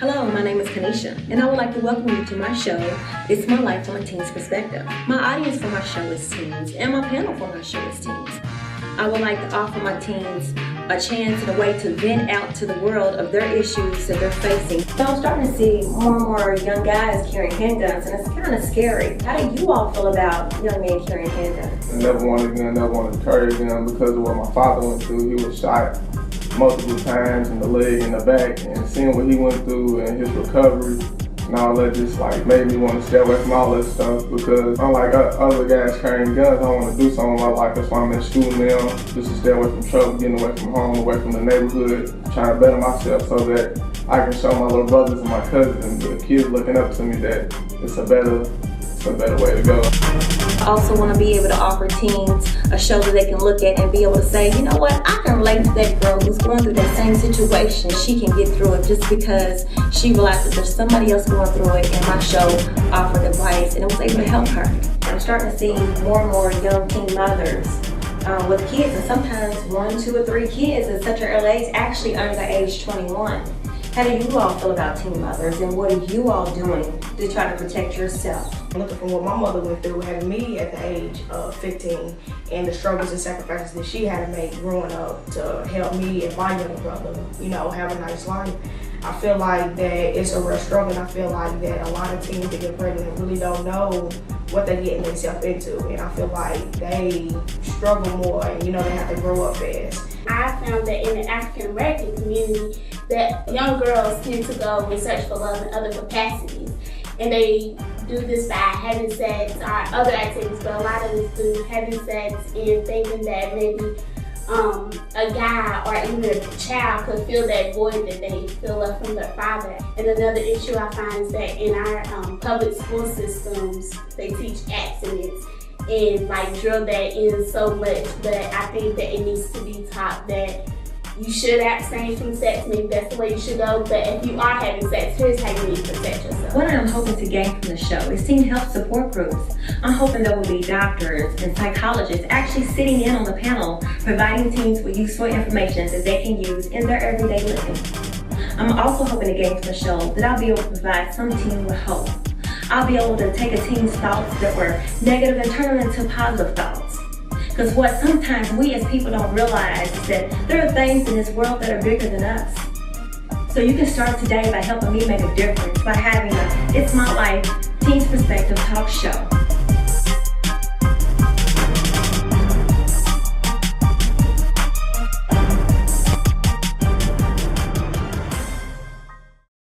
Hello, my name is Kanesha, and I would like to welcome you to my show, It's My Life from a Teen's Perspective. My audience for my show is teens, and my panel for my show is teens. I would like to offer my teens a chance and a way to vent out to the world of their issues that they're facing. So I'm starting to see more and more young guys carrying handguns, and it's kind of scary. How do you all feel about young men carrying handguns? I never wanted a gun, never wanted to carry a gun because of what my father went through. He was shot multiple times in the leg and the back, and seeing what he went through and his recovery and all that just made me want to stay away from all that stuff, because unlike other guys carrying guns, I want to do something with my life. That's why I'm in school now, just to stay away from trouble, getting away from home, away from the neighborhood, trying to better myself so that I can show my little brothers and my cousins and the kids looking up to me that it's a better way to go. I also want to be able to offer teens a show that they can look at and be able to say, you know what, I can relate to that girl who's going through that same situation. She can get through it just because she realized that there's somebody else going through it, and my show offered advice and it was able to help her. I'm starting to see more and more young teen mothers with kids, and sometimes 1, 2, or 3 kids at such an early age, actually under the age 21. How do you all feel about teen mothers, and what are you all doing to try to protect yourself? Looking from what my mother went through, having me at the age of 15, and the struggles and sacrifices that she had to make growing up to help me and my younger brother, have a nice life. I feel like that it's a real struggle, and I feel like that a lot of teens that get pregnant really don't know what they're getting themselves into, and I feel like they struggle more, and they have to grow up fast. I found that in the African American community, that young girls tend to go and search for love in other capacities, and they do this by having sex or other activities, but a lot of us do having sex and thinking that maybe a guy or even a child could fill that void that they feel left from their father. And another issue I find is that in our public school systems, they teach abstinence and drill that in so much, but I think that it needs to be taught that you should abstain from sex. Maybe that's the way you should go, but if you are having sex, here's how you need to protect yourself. What I'm hoping to gain from the show is teen health support groups. I'm hoping there will be doctors and psychologists actually sitting in on the panel, providing teens with useful information that they can use in their everyday living. I'm also hoping to gain from the show that I'll be able to provide some teen with hope. I'll be able to take a teen's thoughts that were negative and turn them into positive thoughts. Because what sometimes we as people don't realize is that there are things in this world that are bigger than us. So you can start today by helping me make a difference by having a It's My Life Teen's Perspective talk show.